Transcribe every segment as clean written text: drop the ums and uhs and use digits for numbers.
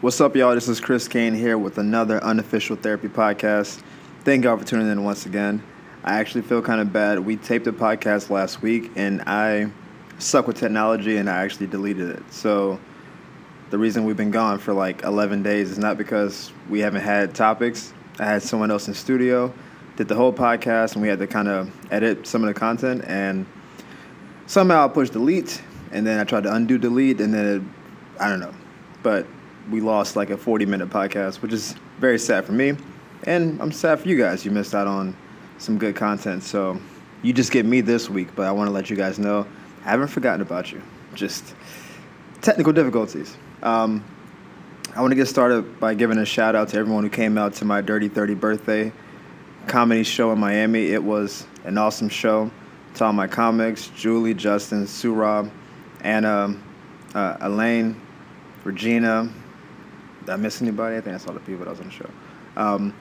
What's up, y'all? This is Chris Kane here with another unofficial therapy podcast. Thank y'all for tuning in once again. I actually feel kind of bad. We taped the podcast last week, and I suck with technology, and I actually deleted it. So the reason we've been gone for like 11 days is not because we haven't had topics. I had someone else in studio, did the whole podcast, and we had to kind of edit some of the content, and somehow I pushed delete, and then I tried to undo delete, and then I don't know. But we lost like a 40-minute podcast, which is very sad for me. And I'm sad for you guys. You missed out on some good content. So you just get me this week, but I want to let you guys know I haven't forgotten about you. Just technical difficulties. I want to get started by giving a shout out to everyone who came out to my Dirty 30 birthday comedy show in Miami. It was an awesome show. To all my comics, Julie, Justin, Surab, Anna, Elaine, Regina. Did I miss anybody? I think that's all the people that was on the show.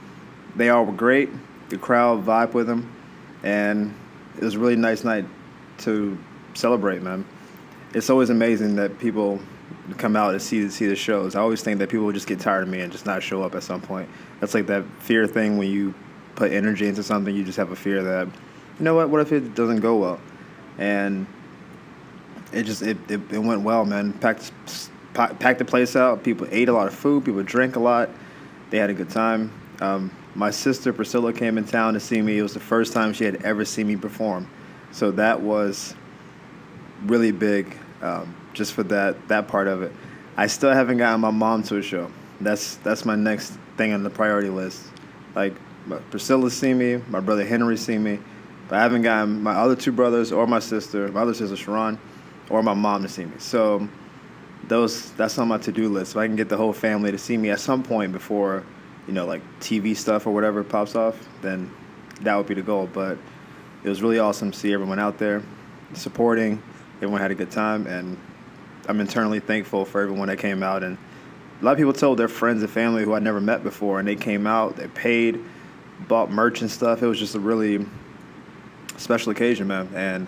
They all were great. The crowd vibed with them, and it was a really nice night to celebrate, man. It's always amazing that people come out to see the shows. I always think that people will just get tired of me and just not show up at some point. That's like that fear thing when you put energy into something, you just have a fear that, you know what if it doesn't go well? And it went well, man. Packed the place out. People ate a lot of food. People drank a lot. They had a good time. My sister Priscilla came in town to see me. It was the first time she had ever seen me perform. So that was really big, just for that part of it. I still haven't gotten my mom to a show. That's my next thing on the priority list. Like, Priscilla seen me, my brother Henry seen me, but I haven't gotten my other two brothers or my other sister Sharon, or my mom to see me. So that's on my to-do list. If I can get the whole family to see me at some point before, like TV stuff or whatever pops off, then that would be the goal. But it was really awesome to see everyone out there supporting. Everyone had a good time, and I'm internally thankful for everyone that came out. And a lot of people told their friends and family who I'd never met before, and they came out, they paid, bought merch and stuff. It was just a really special occasion, man. And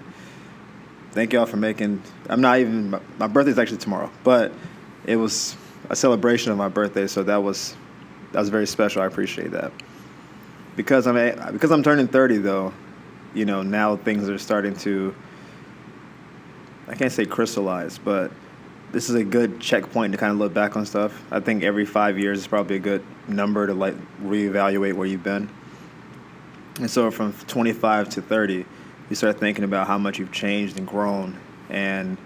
thank y'all for making. My birthday's actually tomorrow, but it was a celebration of my birthday, so that was very special. I appreciate that. Because I'm turning 30 though, now things are starting to, I can't say crystallize, but this is a good checkpoint to kind of look back on stuff. I think every 5 years is probably a good number to like reevaluate where you've been. And so from 25 to 30, you start thinking about how much you've changed and grown, and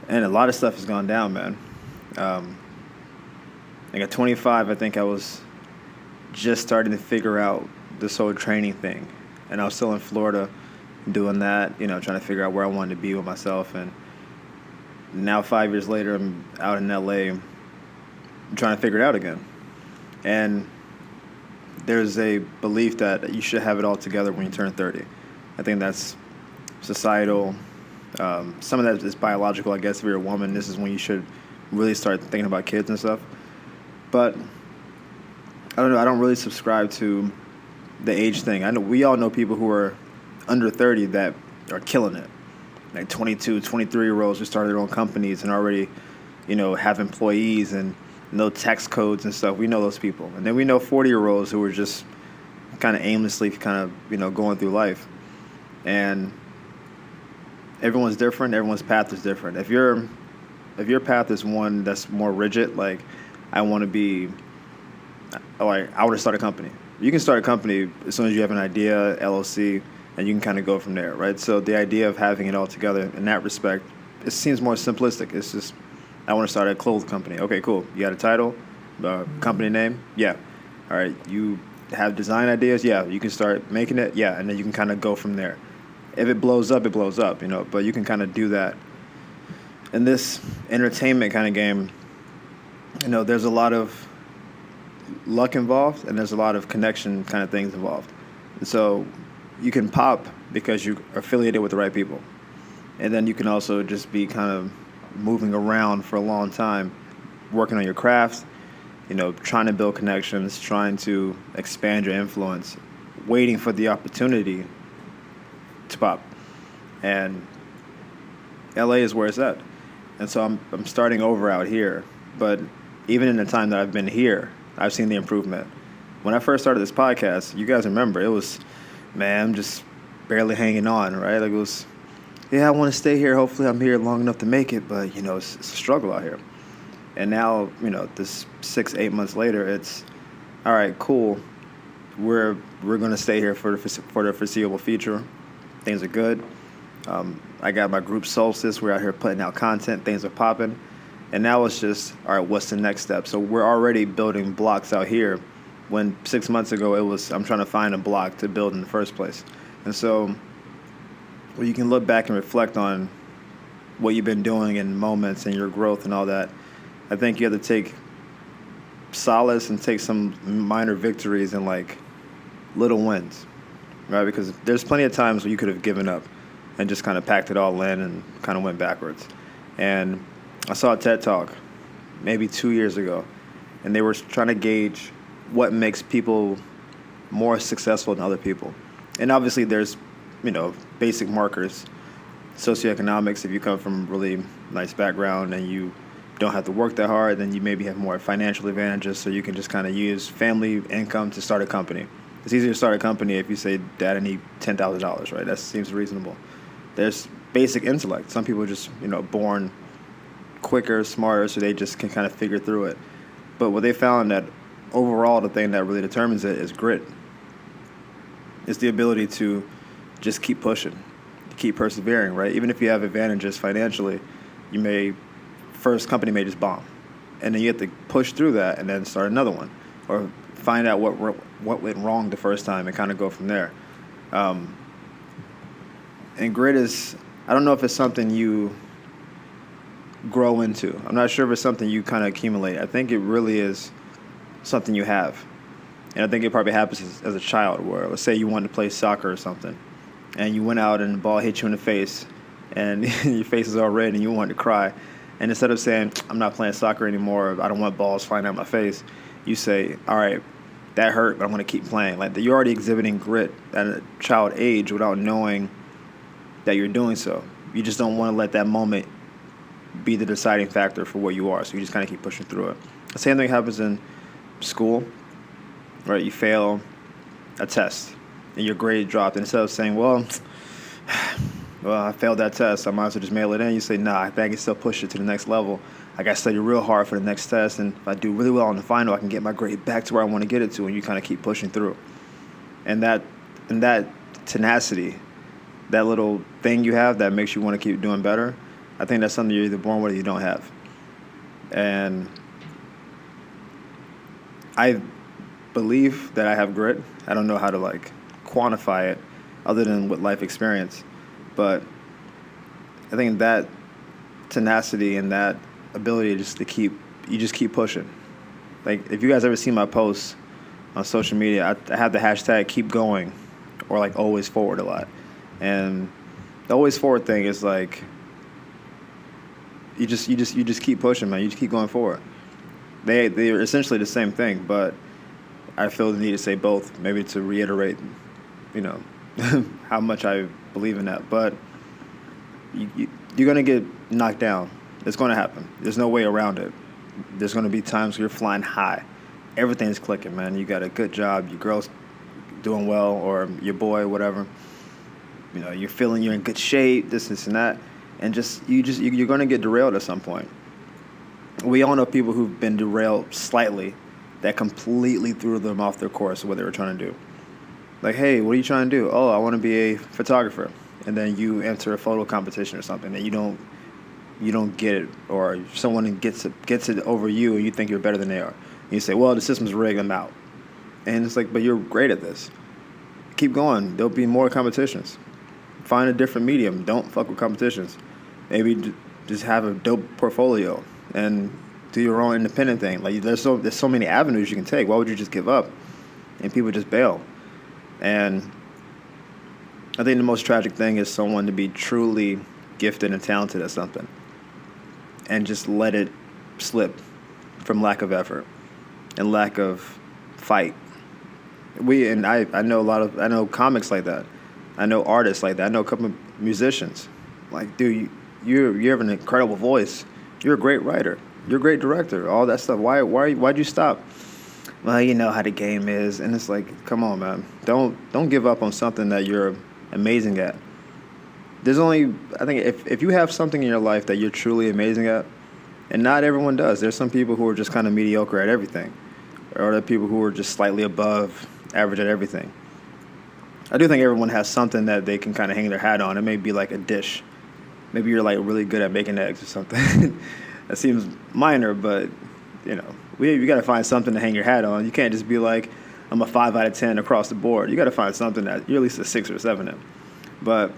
a lot of stuff has gone down, man. Like at 25, I think I was just starting to figure out this whole training thing, and I was still in Florida doing that, trying to figure out where I wanted to be with myself. And now 5 years later, I'm out in LA trying to figure it out again. And there's a belief that you should have it all together when you turn 30. I think that's societal. Some of that is biological, I guess. If you're a woman, this is when you should really start thinking about kids and stuff. But I don't know. I don't really subscribe to the age thing. I know we all know people who are under 30 that are killing it. Like 22, 23-year-olds who started their own companies and already, have employees and know tax codes and stuff. We know those people. And then we know 40-year-olds who are just kind of aimlessly going through life. And everyone's different. Everyone's path is different. If your path is one that's more rigid, like I want to start a company. You can start a company as soon as you have an idea, LLC, and you can kind of go from there, right? So the idea of having it all together in that respect, it seems more simplistic. It's just, I want to start a clothes company. Okay, cool. You got a title, company name? Yeah. All right. You have design ideas? Yeah. You can start making it? Yeah. And then you can kind of go from there. If it blows up, it blows up, but you can kind of do that. In this entertainment kind of game, there's a lot of luck involved, and there's a lot of connection kind of things involved. And so you can pop because you are affiliated with the right people. And then you can also just be kind of moving around for a long time, working on your craft, trying to build connections, trying to expand your influence, waiting for the opportunity to pop. And LA is where it's at. And so I'm starting over out here. But even in the time that I've been here, I've seen the improvement. When I first started this podcast, you guys remember, it was, man, I'm just barely hanging on, right? Like it was, yeah, I want to stay here. Hopefully I'm here long enough to make it, but, it's a struggle out here. And now, this 6-8 months later, it's, all right, cool. We're going to stay here for the foreseeable future. Things are good. I got my group Solstice. We're out here putting out content. Things are popping. And now it's just, all right, what's the next step? So we're already building blocks out here when 6 months ago I'm trying to find a block to build in the first place. And so you can look back and reflect on what you've been doing in moments and your growth and all that. I think you have to take solace and take some minor victories and like little wins, right? Because there's plenty of times where you could have given up and just kind of packed it all in and kind of went backwards. And I saw a TED Talk maybe 2 years ago, and they were trying to gauge what makes people more successful than other people. And obviously there's, basic markers. Socioeconomics, if you come from a really nice background and you don't have to work that hard, then you maybe have more financial advantages, so you can just kind of use family income to start a company. It's easier to start a company if you say, Dad, I need $10,000, right? That seems reasonable. There's basic intellect. Some people are just, born quicker, smarter, so they just can kind of figure through it. But what they found that overall the thing that really determines it is grit. It's the ability to just keep pushing, to keep persevering, right? Even if you have advantages financially, first company may just bomb. And then you have to push through that and then start another one. Or find out what went wrong the first time and kind of go from there. And grit is, I don't know if it's something you grow into. I'm not sure if it's something you kind of accumulate. I think it really is something you have. And I think it probably happens as a child, where let's say you wanted to play soccer or something, and you went out and the ball hit you in the face, and your face is all red and you wanted to cry. And instead of saying, I'm not playing soccer anymore, I don't want balls flying out my face, you say, all right, that hurt, but I'm going to keep playing. Like, you're already exhibiting grit at a child age without knowing that you're doing so. You just don't want to let that moment be the deciding factor for where you are, so you just kind of keep pushing through it. The same thing happens in school, right? You fail a test, and your grade dropped, and instead of saying, well, I failed that test, I might as well just mail it in, you say, nah, I think I can still push it to the next level. I got to study real hard for the next test, and if I do really well on the final, I can get my grade back to where I want to get it to, and you kind of keep pushing through. And that tenacity, that little thing you have that makes you want to keep doing better, I think that's something you're either born with or you don't have. And I believe that I have grit. I don't know how to quantify it other than with life experience. But I think that tenacity and that ability just to keep pushing. Like, if you guys ever see my posts on social media, I have the hashtag keep going or always forward a lot. And the always forward thing is you just keep pushing, man. You just keep going forward. They're essentially the same thing, but I feel the need to say both, maybe to reiterate, how much I believe in that. But you're going to get knocked down. It's going to happen. There's no way around it. There's going to be times where you're flying high. Everything's clicking, man. You got a good job. Your girl's doing well, or your boy, whatever. You're feeling you're in good shape, this and that. And you're going to get derailed at some point. We all know people who've been derailed slightly that completely threw them off their course of what they were trying to do. Like, hey, what are you trying to do? Oh, I want to be a photographer. And then you enter a photo competition or something, and you don't get it, or someone gets it over you, and you think you're better than they are. And you say, well, the system's rigged, I'm out. And it's like, but you're great at this. Keep going. There'll be more competitions. Find a different medium. Don't fuck with competitions. Maybe just have a dope portfolio and do your own independent thing. There's so many avenues you can take. Why would you just give up? And people just bail. And I think the most tragic thing is someone to be truly gifted and talented at something and just let it slip from lack of effort and lack of fight. I know comics like that. I know artists like that. I know a couple of musicians. Dude, you have an incredible voice. You're a great writer. You're a great director. All that stuff. Why'd you stop? Well, you know how the game is, and it's like, come on, man. Don't give up on something that you're amazing at. There's only, I think, if you have something in your life that you're truly amazing at, and not everyone does. There's some people who are just kind of mediocre at everything, or there are people who are just slightly above average at everything. I do think everyone has something that they can kind of hang their hat on. It may be like a dish. Maybe you're like really good at making eggs or something. That seems minor, but you know, you got to find something to hang your hat on. You can't just be like, I'm a 5 out of 10 across the board. You got to find something that you're at least a 6 or 7 in. But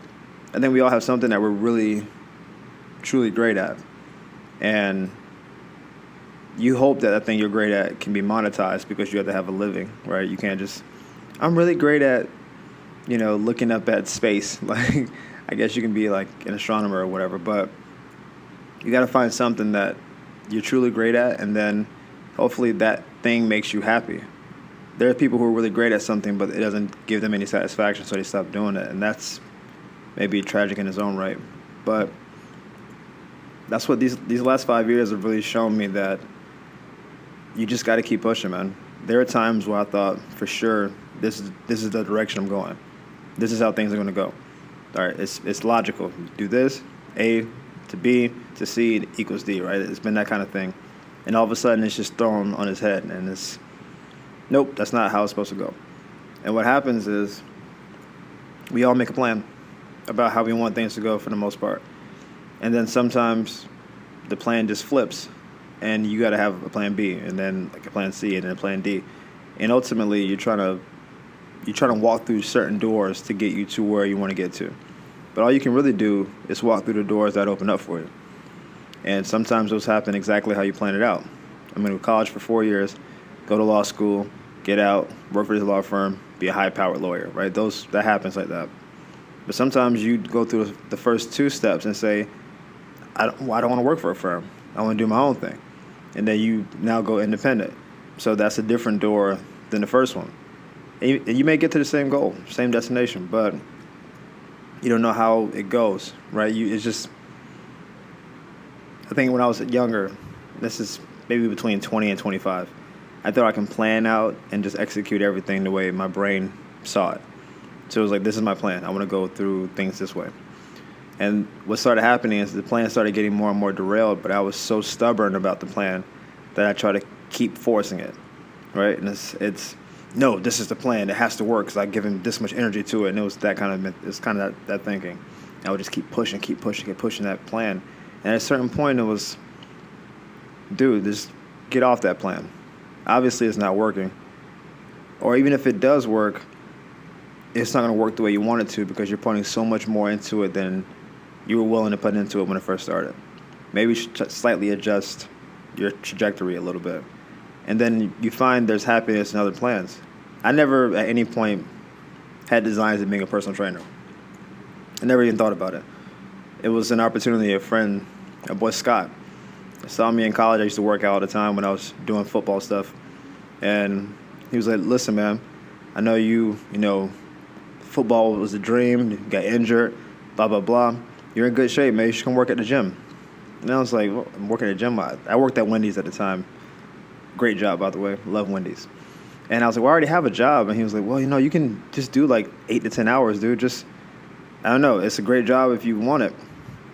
I think we all have something that we're really, truly great at, and you hope that thing you're great at can be monetized because you have to have a living, right? You can't just, I'm really great at, looking up at space. Like, I guess you can be like an astronomer or whatever, but you got to find something that you're truly great at, and then hopefully that thing makes you happy. There are people who are really great at something, but it doesn't give them any satisfaction, so they stop doing it, and that's maybe tragic in its own right. But that's what these last 5 years have really shown me, that you just got to keep pushing, man. There are times where I thought, for sure, this is the direction I'm going. This is how things are going to go. All right, it's logical. Do this, A to B to C equals D, right? It's been that kind of thing. And all of a sudden, it's just thrown on his head, and it's, nope, that's not how it's supposed to go. And what happens is we all make a plan about how we want things to go for the most part. And then sometimes the plan just flips, and you got to have a plan B, and then like a plan C, and then a plan D. And ultimately, you're trying to walk through certain doors to get you to where you want to get to. But all you can really do is walk through the doors that open up for you. And sometimes those happen exactly how you planned it out. I'm going to college for 4 years, go to law school, get out, work for this law firm, be a high-powered lawyer, right? That happens like that. But sometimes you go through the first 2 steps and say, I don't want to work for a firm. I want to do my own thing. And then you now go independent. So that's a different door than the first one. And you may get to the same goal, same destination, but you don't know how it goes, right? It's just, I think when I was younger, this is maybe between 20 and 25, I thought I can plan out and just execute everything the way my brain saw it. So it was like, this is my plan. I want to go through things this way. And what started happening is the plan started getting more and more derailed, but I was so stubborn about the plan that I tried to keep forcing it, right? And it's no, this is the plan. It has to work because I've given this much energy to it. And it was that kind of that thinking. I would just keep pushing that plan. And at a certain point, it was, dude, just get off that plan. Obviously, it's not working. Or even if it does work, it's not going to work the way you want it to because you're putting so much more into it than you were willing to put into it when it first started. Maybe you should slightly adjust your trajectory a little bit. And then you find there's happiness in other plans. I never at any point had designs of being a personal trainer. I never even thought about it. It was an opportunity. A friend, a boy Scott, saw me in college. I used to work out all the time when I was doing football stuff. And he was like, listen, man, I know you football was a dream. You got injured, blah, blah, blah. You're in good shape, man. You should come work at the gym. And I was like, well, I'm working at the gym. I worked at Wendy's at the time. Great job, by the way. Love Wendy's. And I was like, well, I already have a job. And he was like, well, you can just do like 8 to 10 hours, dude. Just, I don't know. It's a great job if you want it.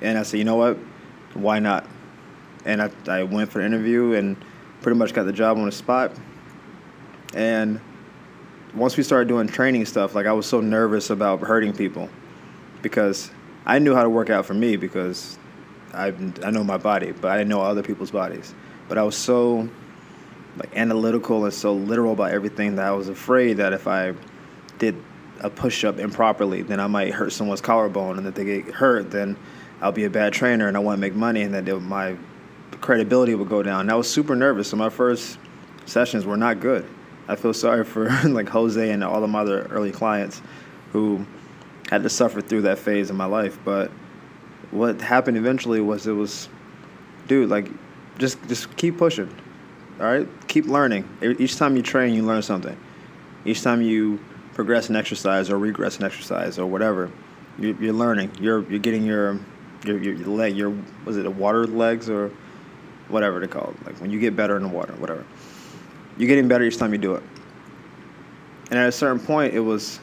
And I said, you know what? Why not? And I went for the interview and pretty much got the job on the spot. And once we started doing training stuff, like I was so nervous about hurting people because I knew how to work out for me because I know my body, but I didn't know other people's bodies. But I was so analytical and so literal about everything that I was afraid that if I did a push-up improperly, then I might hurt someone's collarbone, and if they get hurt, then I'll be a bad trainer and I want to make money, and that my credibility would go down. And I was super nervous, so my first sessions were not good. I feel sorry for Jose and all of my other early clients who had to suffer through that phase in my life. But what happened eventually was dude, just keep pushing. All right? Keep learning. Each time you train, you learn something. Each time you progress in exercise or regress in exercise or whatever, you're learning. You're getting your leg, was it a water legs or whatever they call it. Like when you get better in the water, whatever. You're getting better each time you do it. And at a certain point, it was,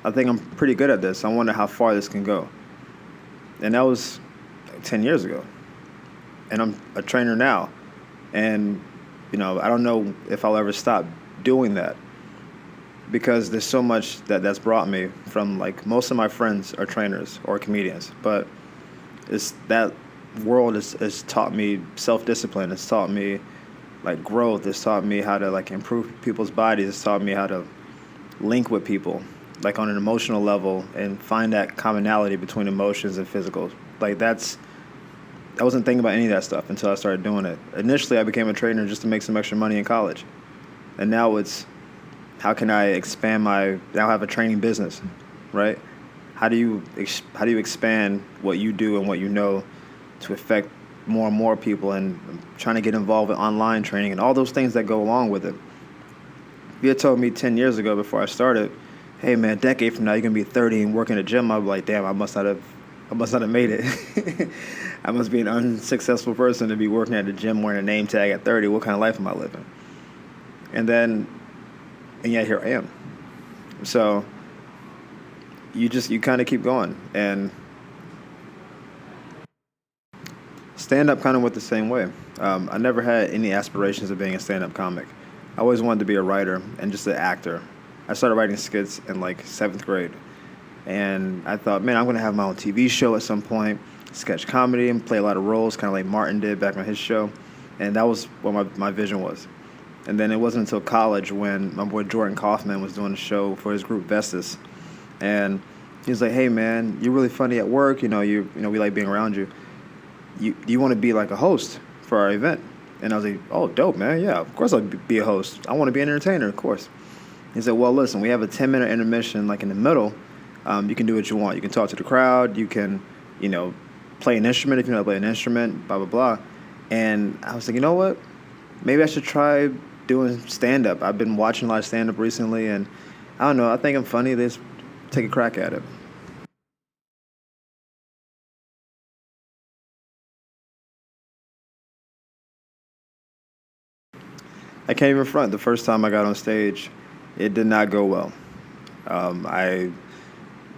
I think I'm pretty good at this. I wonder how far this can go. And that was like 10 years ago. And I'm a trainer now. And, I don't know if I'll ever stop doing that, because there's so much that's brought me from, like, most of my friends are trainers or comedians, but it's that world has taught me self-discipline. It's taught me, like, growth. It's taught me how to, like, improve people's bodies. It's taught me how to link with people, like, on an emotional level, and find that commonality between emotions and physical. Like, I wasn't thinking about any of that stuff until I started doing it. Initially, I became a trainer just to make some extra money in college. And now it's, how can I expand now I have a training business, right? How do you expand what you do and what you know to affect more and more people, and trying to get involved in online training and all those things that go along with it. If you had told me 10 years ago before I started, hey man, a decade from now you're going to be 30 and working at a gym, I'd be like, damn, I must not have made it. I must be an unsuccessful person to be working at a gym wearing a name tag at 30. What kind of life am I living? And yet here I am. So you kind of keep going. And stand-up kind of went the same way. I never had any aspirations of being a stand-up comic. I always wanted to be a writer and just an actor. I started writing skits in like 7th grade. And I thought, man, I'm going to have my own TV show at some point, sketch comedy, and play a lot of roles, kind of like Martin did back on his show. And that was what my vision was. And then it wasn't until college when my boy Jordan Kaufman was doing a show for his group Vestas. And he was like, hey, man, you're really funny at work. We like being around you. Do you want to be like a host for our event? And I was like, oh, dope, man. Yeah, of course I'd be a host. I want to be an entertainer, of course. He said, well, listen, we have a 10-minute intermission like in the middle. You can do what you want. You can talk to the crowd. You can, play an instrument if you know how to play an instrument, blah, blah, blah. And I was like, you know what? Maybe I should try doing stand-up. I've been watching a lot of stand-up recently, and I don't know. I think I'm funny. Let's take a crack at it. I can't even front. The first time I got on stage, it did not go well. I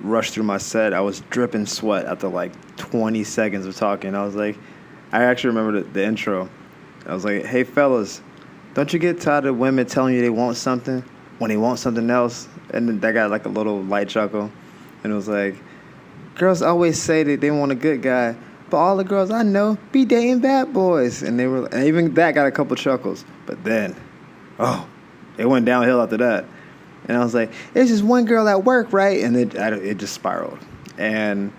rushed through my set. I was dripping sweat after like 20 seconds of talking. I actually remember the intro. I was like, hey, fellas, don't you get tired of women telling you they want something when they want something else? And then that got like a little light chuckle. And it was like, girls always say that they want a good guy, but all the girls I know be dating bad boys. And even that got a couple chuckles. But then, it went downhill after that. And I was like, it's just one girl at work, right? And it just spiraled. And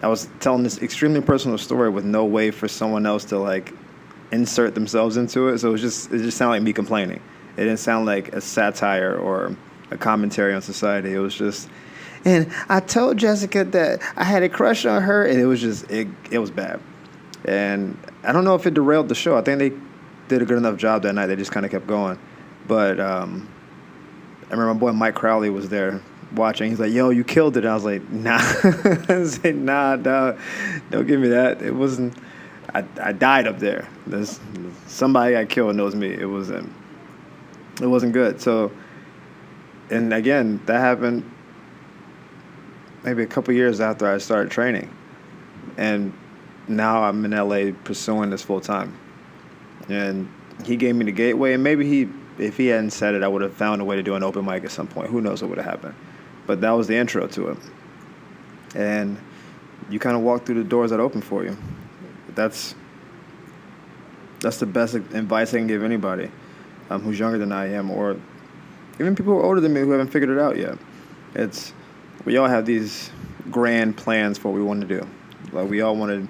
I was telling this extremely personal story with no way for someone else to like insert themselves into it. So it just sounded like me complaining. It didn't sound like a satire or a commentary on society. It was just, and I told Jessica that I had a crush on her, and it was just, it was bad. And I don't know if it derailed the show. I think they did a good enough job that night. They just kind of kept going. But I remember my boy Mike Crowley was there watching. He's like, yo, you killed it. And I was like, nah. I said, nah, don't give me that. It wasn't, I died up there. Somebody got killed and it was me. It wasn't good. So, and again, that happened maybe a couple years after I started training. And now I'm in LA pursuing this full time. And he gave me the gateway, and maybe if he hadn't said it, I would have found a way to do an open mic at some point. Who knows what would have happened? But that was the intro to it. And you kind of walk through the doors that open for you. That's the best advice I can give anybody who's younger than I am, or even people who are older than me who haven't figured it out yet. We all have these grand plans for what we want to do. Like, we all wanted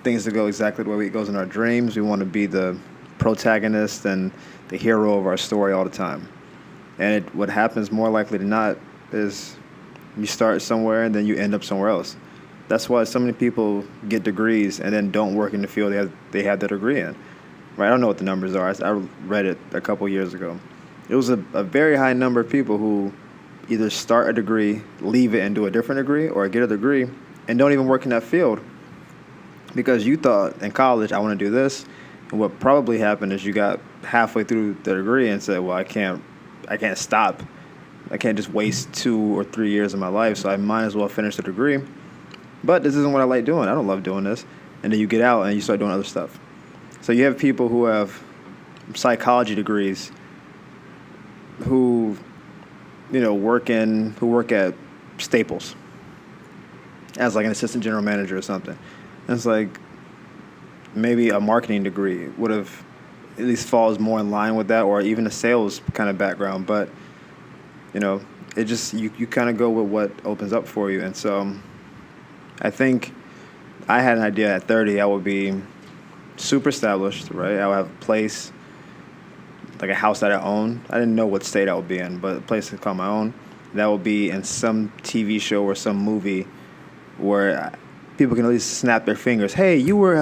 things to go exactly the way it goes in our dreams. We want to be the protagonist and the hero of our story all the time. And what happens more likely than not is you start somewhere and then you end up somewhere else. That's why so many people get degrees and then don't work in the field they had their degree in. Right? I don't know what the numbers are. I read it a couple years ago. It was a very high number of people who either start a degree, leave it and do a different degree, or get a degree and don't even work in that field because you thought in college, I want to do this. And what probably happened is you got halfway through the degree and said, well, I can't stop. I can't just waste 2 or 3 years of my life, so I might as well finish the degree. But this isn't what I like doing. I don't love doing this. And then you get out and you start doing other stuff. So you have people who have psychology degrees who, work at Staples as like an assistant general manager or something. And it's like maybe a marketing degree would have at least falls more in line with that, or even a sales kind of background. But it just you kind of go with what opens up for you. And so I think I had an idea at 30 I would be super established, right? I would have a place, like a house that I own. I didn't know what state I would be in, but a place to call my own. That would be in some TV show or some movie where people can at least snap their fingers. Hey, you were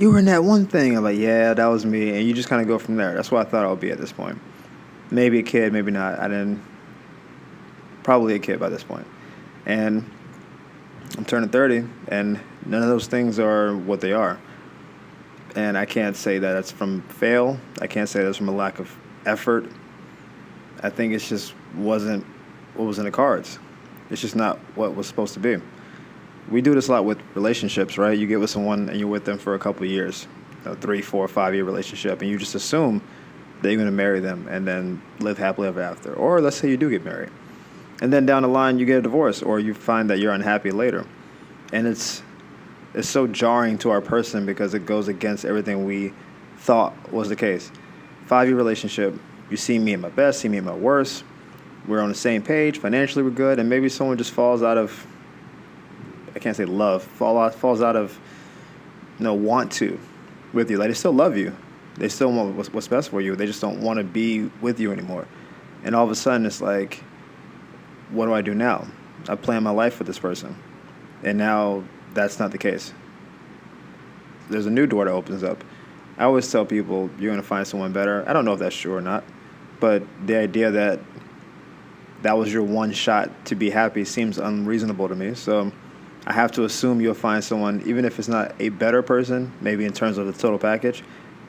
in that one thing. I'm like, yeah, that was me. And you just kind of go from there. That's what I thought I would be at this point. Maybe a kid, maybe not. Probably a kid by this point. And I'm turning 30, and none of those things are what they are. And I can't say that it's from fail. I can't say that's from a lack of effort. I think it's just wasn't what was in the cards. It's just not what was supposed to be. We do this a lot with relationships, right? You get with someone and you're with them for a couple of years, 3, 4, 5-year relationship, and you just assume that you're going to marry them and then live happily ever after. Or let's say you do get married. And then down the line you get a divorce, or you find that you're unhappy later. And it's so jarring to our person because it goes against everything we thought was the case. 5-year relationship, you see me at my best, see me at my worst. We're on the same page, financially we're good, and maybe someone just falls out of, I can't say love, falls out of want to with you. Like, they still love you. They still want what's best for you. They just don't want to be with you anymore. And all of a sudden it's like, what do I do now? I planned my life with this person. And now that's not the case. There's a new door that opens up. I always tell people you're going to find someone better. I don't know if that's true or not. But the idea that was your one shot to be happy seems unreasonable to me. So I have to assume you'll find someone, even if it's not a better person, maybe in terms of the total package,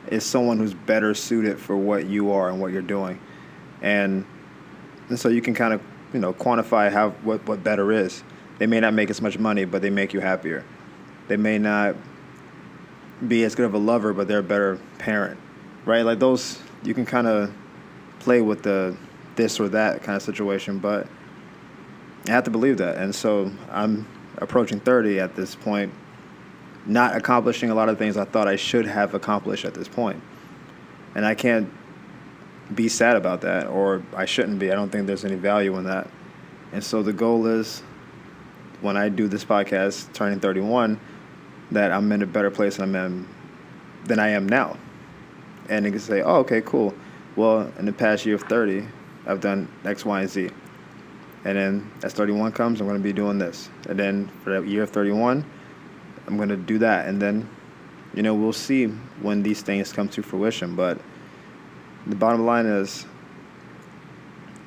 is someone who's better suited for what you are and what you're doing. And so you can kind of, quantify what better is. They may not make as much money, but they make you happier. They may not be as good of a lover, but they're a better parent, right? Like those, you can kind of play with the this or that kind of situation, but I have to believe that. And so I'm approaching 30 at this point, not accomplishing a lot of things I thought I should have accomplished at this point. And I can't be sad about that, or I shouldn't be. I don't think there's any value in that. And so the goal is, when I do this podcast, turning 31, that I'm in a better place than I am now. And you can say, oh, okay, cool. Well, in the past year of 30, I've done X, Y, and Z. And then as 31 comes, I'm going to be doing this. And then for the year of 31, I'm going to do that. And then, we'll see when these things come to fruition. But the bottom line is,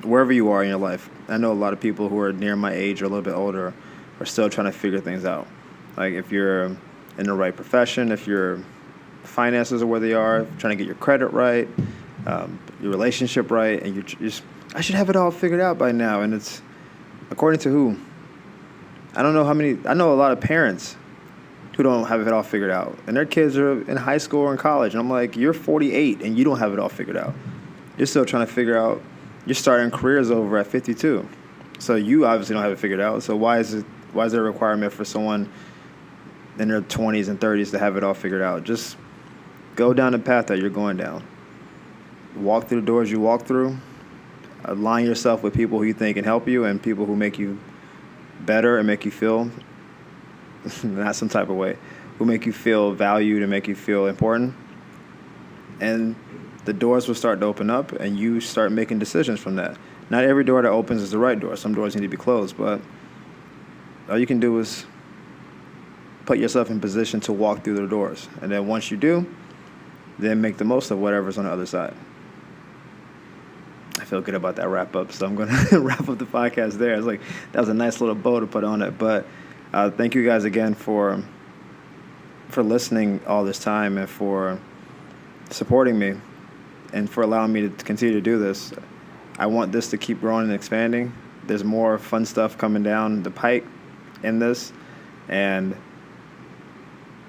wherever you are in your life, I know a lot of people who are near my age or a little bit older are still trying to figure things out. Like if you're in the right profession, if your finances are where they are, trying to get your credit right, your relationship right, and you're just, I should have it all figured out by now. And it's, according to who? I know a lot of parents who don't have it all figured out. And their kids are in high school or in college. And I'm like, you're 48 and you don't have it all figured out. You're still trying to figure out, you're starting careers over at 52. So you obviously don't have it figured out. So why is there a requirement for someone in their 20s and 30s to have it all figured out? Just go down the path that you're going down. Walk through the doors you walk through. Align yourself with people who you think can help you and people who make you better and make you feel, not some type of way, who make you feel valued and make you feel important. And the doors will start to open up and you start making decisions from that. Not every door that opens is the right door. Some doors need to be closed, but all you can do is put yourself in position to walk through the doors. And then once you do, then make the most of whatever's on the other side. I feel good about that wrap up, so I'm going to wrap up the podcast there. It's like, that was a nice little bow to put on it. But thank you guys again for for listening all this time and for supporting me and for allowing me to continue to do this. I want this to keep growing and expanding. There's more fun stuff coming down the pike in this. And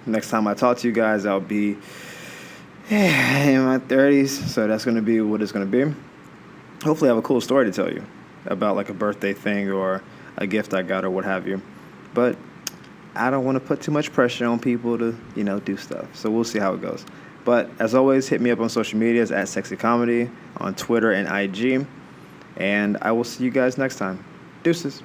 next time I talk to you guys, I'll be in my 30s. So that's going to be what it's going to be. Hopefully I have a cool story to tell you about like a birthday thing or a gift I got or what have you. But I don't want to put too much pressure on people to, do stuff. So we'll see how it goes. But as always, hit me up on social medias at Sexy Comedy on Twitter and IG. And I will see you guys next time. Deuces.